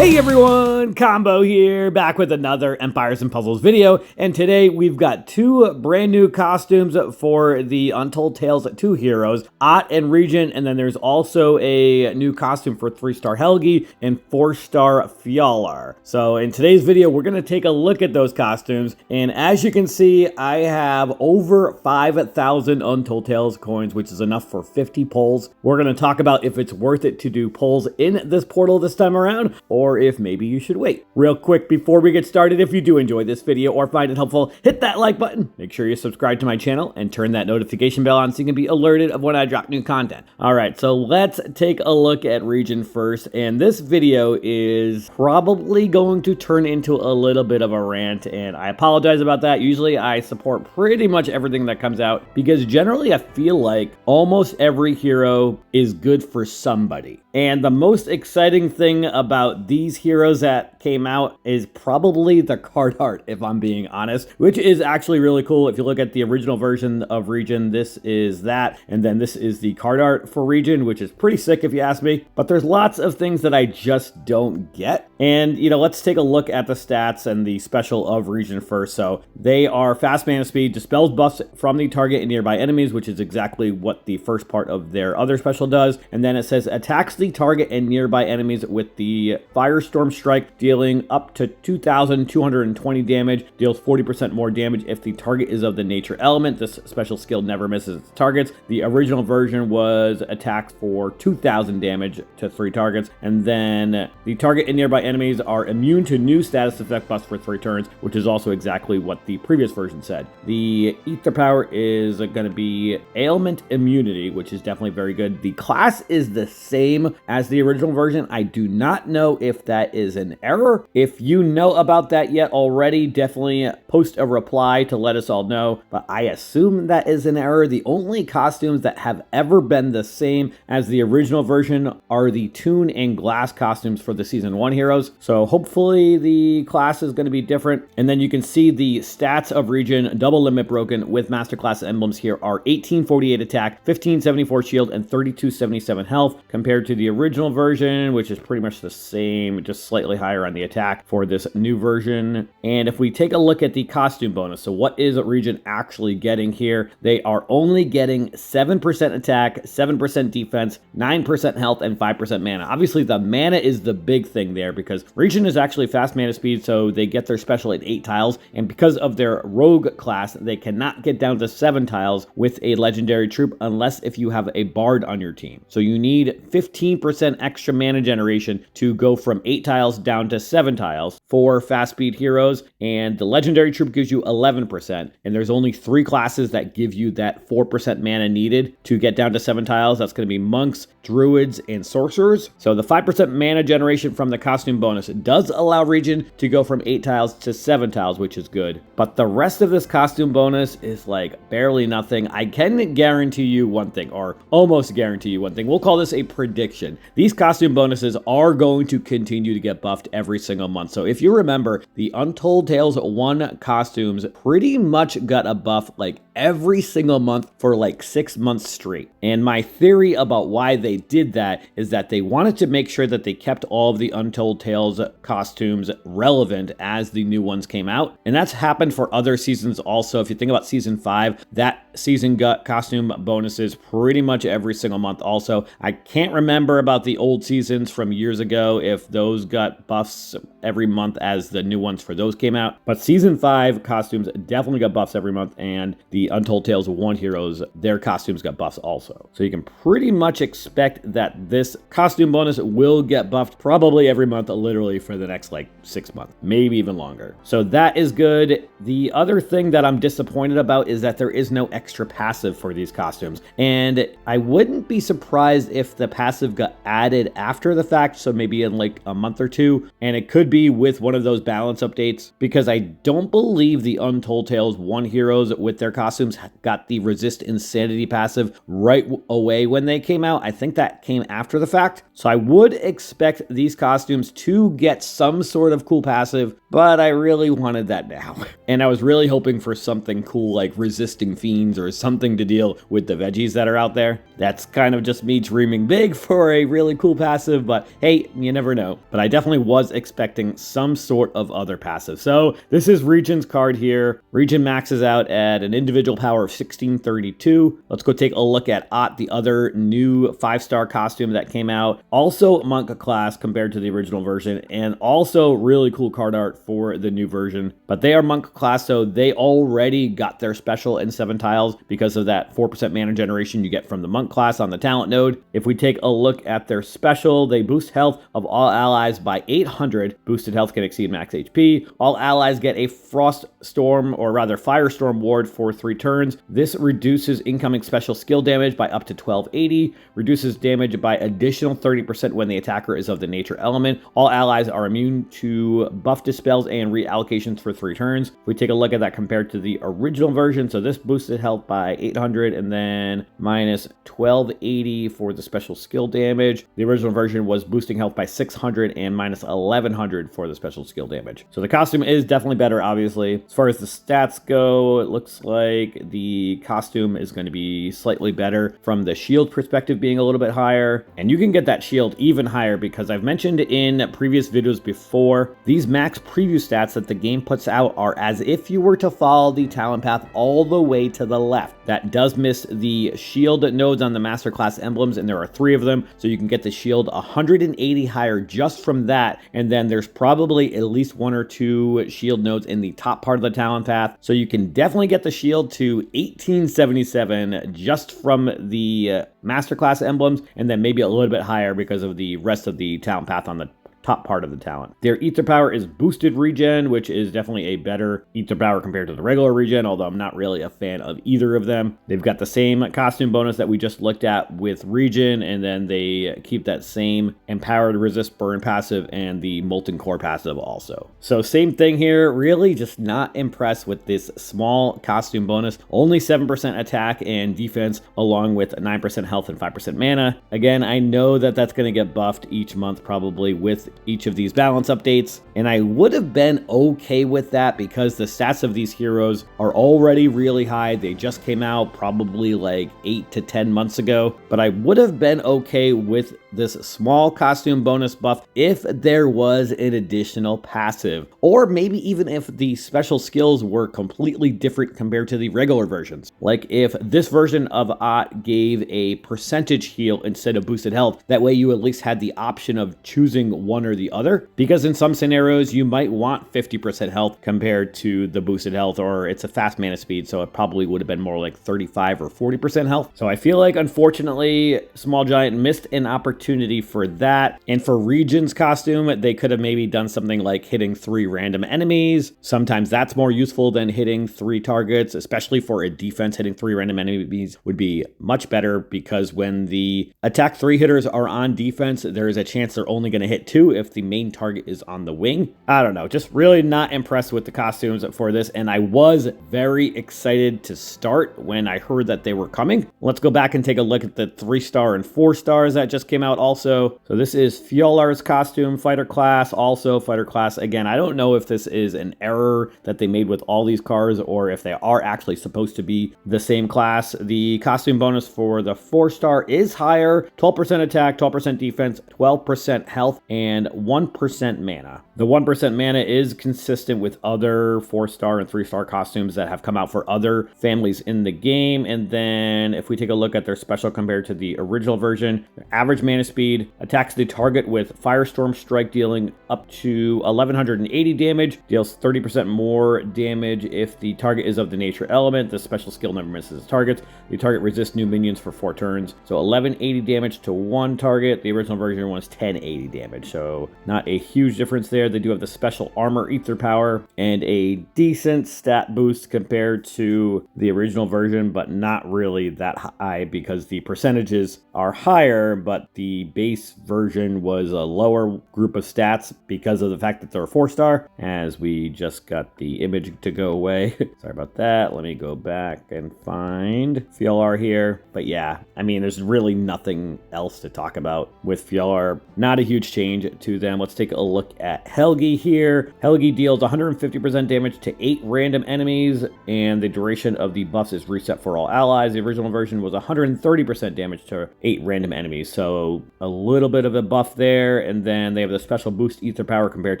Hey everyone, Combo here, back with another Empires and Puzzles video, and today we've got two brand new costumes for the Untold Tales 2 heroes, Ott and Regin, and then there's also a new costume for 3-star Helgi and 4-star Fjalar. So in today's video, we're going to take a look at those costumes, and as you can see, I have over 5,000 Untold Tales coins, which is enough for 50 pulls. We're going to talk about if it's worth it to do pulls in this portal this time around, or if maybe you should wait. Real quick before we get started, if you do enjoy this video or find it helpful, hit that like button, make sure you subscribe to my channel, and turn that notification bell on so you can be alerted of when I drop new content. Alright, so let's take a look at Regin first, and this video is probably going to turn into a little bit of a rant, and I apologize about that. Usually I support pretty much everything that comes out, because generally I feel like almost every hero is good for somebody. And the most exciting thing about these heroes that came out is probably the card art, if I'm being honest, which is actually really cool. If you look at the original version of Regin, this is that, and then this is the card art for Regin, which is pretty sick if you ask me. But there's lots of things that I just don't get. And, you know, let's take a look at the stats and the special of Regin first. So they are fast mana speed, dispels buffs from the target and nearby enemies, which is exactly what the first part of their other special does. And then it says attacks the target and nearby enemies with the Firestorm Strike, dealing up to 2,220 damage, deals 40% more damage if the target is of the nature element. This special skill never misses its targets. The original version was attacks for 2,000 damage to 3 targets, and then the target and nearby enemies are immune to new status effect buffs for 3 turns, which is also exactly what the previous version said. The ether power is going to be ailment immunity, which is definitely very good. The class is the same as the original version. I do not know if that is an error. If you know about that yet already, definitely post a reply to let us all know, but I assume that is an error. The only costumes that have ever been the same as the original version are the Toon and Glass costumes for the Season 1 heroes, so hopefully the class is going to be different. And then you can see the stats of Regin, double limit broken with Masterclass emblems here are 1848 attack, 1574 shield, and 3277 health, compared to the original version, which is pretty much the same, just slightly higher on the attack for this new version. And if we take a look at the costume bonus, so what is Regin actually getting here? They are only getting 7% attack, 7% defense, 9% health, and 5% mana. Obviously the mana is the big thing there, because Regin is actually fast mana speed, so they get their special at 8 tiles, and because of their rogue class, they cannot get down to 7 tiles with a legendary troop unless if you have a bard on your team. So you need 15% extra mana generation to go from 8 tiles down to 7 tiles for fast speed heroes, and the legendary troop gives you 11%, and there's only 3 classes that give you that 4% mana needed to get down to 7 tiles. That's going to be monks, druids, and sorcerers. So the 5% mana generation from the costume bonus does allow Regin to go from 8 tiles to 7 tiles, which is good, but the rest of this costume bonus is like barely nothing. I can guarantee you one thing, or almost guarantee you one thing. We'll call this a prediction. These costume bonuses are going to continue to get buffed every single month. So if you remember, the Untold Tales 1 costumes pretty much got a buff like every single month for like 6 months straight. And my theory about why they did that is that they wanted to make sure that they kept all of the Untold Tales costumes relevant as the new ones came out. And that's happened for other seasons also. If you think about season 5, that season got costume bonuses pretty much every single month also. I can't remember about the old seasons from years ago if those got buffs every month as the new ones for those came out, but season 5 costumes definitely got buffs every month, and the Untold Tales 1 heroes, their costumes got buffs also. So you can pretty much expect that this costume bonus will get buffed probably every month, literally for the next like 6 months, maybe even longer. So that is good. The other thing that I'm disappointed about is that there is no extra passive for these costumes, and I wouldn't be surprised if the passive got added after the fact, so maybe in like a month or two, and it could be with one of those balance updates, because I don't believe the Untold Tales 1 heroes with their costumes got the Resist Insanity passive right away when they came out. I think that came after the fact, so I would expect these costumes to get some sort of cool passive, but I really wanted that now. And I was really hoping for something cool like Resisting Fiends or something to deal with the veggies that are out there. That's kind of just me dreaming big for a really cool passive, but hey, you never know. But I definitely was expecting some sort of other passive. So this is Regin's card here. Regin maxes out at an individual power of 1632. Let's go take a look at Ott, the other new 5-star costume that came out. Also monk class compared to the original version, and also really cool card art for the new version. But they are monk class, so they already got their special in 7 tiles because of that 4% mana generation you get from the monk class on the talent node. If we take a look at their special, they boost health of all allies by 800. Boosted health can exceed max HP. All allies get a frost storm, or rather firestorm ward for 3 turns. This reduces incoming special skill damage by up to 1280, reduces damage by additional 30% when the attacker is of the nature element. All allies are immune to buff dispels and reallocations for 3 turns. If we take a look at that compared to the original version, so this boosted health by 800 and then minus 1280 for the special skill damage. The original version was boosting health by 600 and minus 1100 for the special skill damage. So the costume is definitely better, obviously. As far as the stats go, it looks like the costume is going to be slightly better from the shield perspective, being a little bit higher. And you can get that shield even higher because I've mentioned in previous videos before, these max preview stats that the game puts out are as if you were to follow the talent path all the way to the left. That does miss the shield nodes on the masterclass emblems, and there are 3 of them, so you can get the shield 180 higher just from that. And then there's probably at least 1 or 2 shield nodes in the top part of the talent path, so you can definitely get the shield to 1877 just from the masterclass emblems, and then maybe a little bit higher because of the rest of the talent path on the top part of the talent. Their ether power is boosted regen, which is definitely a better ether power compared to the regular regen, although I'm not really a fan of either of them. They've got the same costume bonus that we just looked at with regen, and then they keep that same empowered resist burn passive and the molten core passive also. So same thing here, really just not impressed with this small costume bonus. Only 7% attack and defense along with 9% health and 5% mana. Again, I know that that's going to get buffed each month probably with each of these balance updates, and I would have been okay with that because the stats of these heroes are already really high. They just came out probably like 8 to 10 months ago, but I would have been okay with this small costume bonus buff if there was an additional passive, or maybe even if the special skills were completely different compared to the regular versions. Like if this version of Ott gave a percentage heal instead of boosted health, that way you at least had the option of choosing one or the other, because in some scenarios you might want 50% health compared to the boosted health, or it's a fast mana speed, so it probably would have been more like 35 or 40% health. So I feel like unfortunately Small Giant missed an opportunity for that. And for Regin's costume, they could have maybe done something like hitting 3 random enemies. Sometimes that's more useful than hitting 3 targets, especially for a defense. Hitting 3 random enemies would be much better because when the attack 3 hitters are on defense, there is a chance they're only going to hit 2 if the main target is on the wing. I don't know, just really not impressed with the costumes for this, and I was very excited to start when I heard that they were coming. Let's go back and take a look at the 3-star and 4-stars that just came out also. So this is Fjolar's costume, fighter class, also fighter class. Again, I don't know if this is an error that they made with all these cards or if they are actually supposed to be the same class. The costume bonus for the 4-star is higher, 12% attack, 12% defense, 12% health, and 1% mana. The 1% mana is consistent with other 4-star and 3-star costumes that have come out for other families in the game. And then if we take a look at their special compared to the original version, their average mana speed attacks the target with Firestorm Strike, dealing up to 1180 damage, deals 30% more damage if the target is of the nature element. The special skill never misses targets. The target resists new minions for 4 turns. So 1180 damage to 1 target. The original version was 1080 damage, so not a huge difference there. They do have the special armor ether power and a decent stat boost compared to the original version, but not really that high because the percentages are higher, but the base version was a lower group of stats because of the fact that they're a 4-star. As we just got the image to go away. Sorry about that. Let me go back and find Fjolar here. But yeah, I mean, there's really nothing else to talk about with Fjolar. Not a huge change to them. Let's take a look at Helgi here. Helgi deals 150% damage to 8 random enemies, and the duration of the buffs is reset for all allies. The original version was 130% damage to 8 random enemies, so a little bit of a buff there. And then they have the special boost ether power compared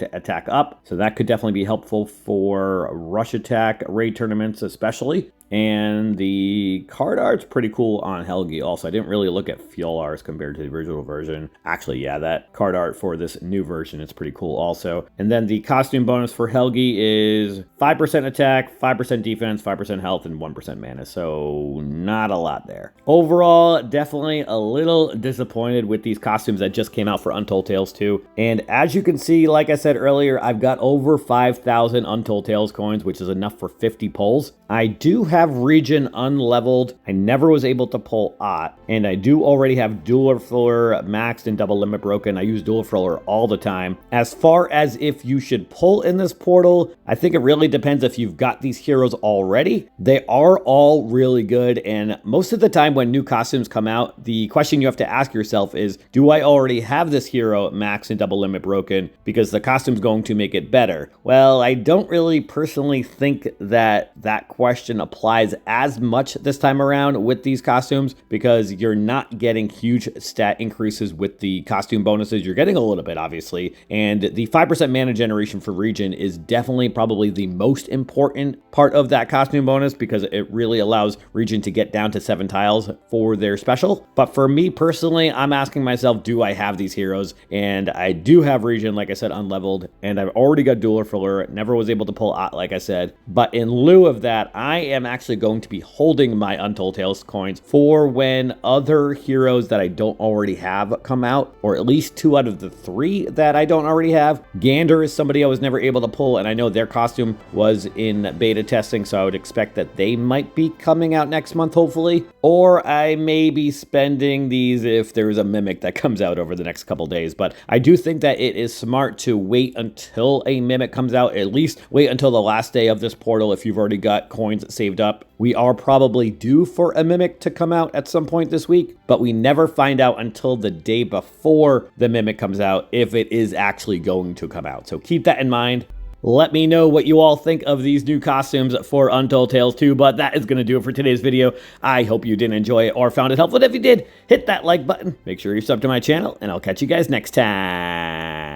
to attack up, so that could definitely be helpful for rush attack raid tournaments especially. And the card art's pretty cool on Helgi also. I didn't really look at fuel arts compared to the original version. Actually, yeah, that card art for this new version is pretty cool also. And then the costume bonus for Helgi is 5% attack, 5% defense, 5% health, and 1% mana. So not a lot there. Overall, definitely a little disappointed with these costumes that just came out for Untold Tales 2. And as you can see, like I said earlier, I've got over 5,000 Untold Tales coins, which is enough for 50 pulls. I do have Regin unleveled. I never was able to pull Ott, and I do already have Dueler Fleur maxed and double limit broken. I use Dueler Fleur all the time. As far as if you should pull in this portal, I think it really depends if you've got these heroes already. They are all really good, and most of the time when new costumes come out, the question you have to ask yourself is, do I already have this hero maxed and double limit broken? Because the costume's going to make it better. Well, I don't really personally think that question applies as much this time around with these costumes, because you're not getting huge stat increases with the costume bonuses. You're getting a little bit, obviously, and the 5% mana generation for Regin is definitely probably the most important part of that costume bonus, because it really allows Regin to get down to 7 tiles for their special. But for me personally, I'm asking myself, do I have these heroes? And I do have Regin, like I said, unleveled, and I've already got Dueler Fleur. Never was able to pull Ott, like I said, but in lieu of that, I am actually going to be holding my Untold Tales coins for when other heroes that I don't already have come out, or at least 2 out of the 3 that I don't already have. Gander is somebody I was never able to pull, and I know their costume was in beta testing, so I would expect that they might be coming out next month, hopefully. Or I may be spending these if there's a Mimic that comes out over the next couple days. But I do think that it is smart to wait until a Mimic comes out, at least wait until the last day of this portal if you've already got coins saved up. We are probably due for a Mimic to come out at some point this week, but we never find out until the day before the Mimic comes out if it is actually going to come out. So keep that in mind. Let me know what you all think of these new costumes for Untold Tales 2, but that is going to do it for today's video. I hope you did enjoy it or found it helpful. If you did, hit that like button, make sure you're subbed to my channel, and I'll catch you guys next time.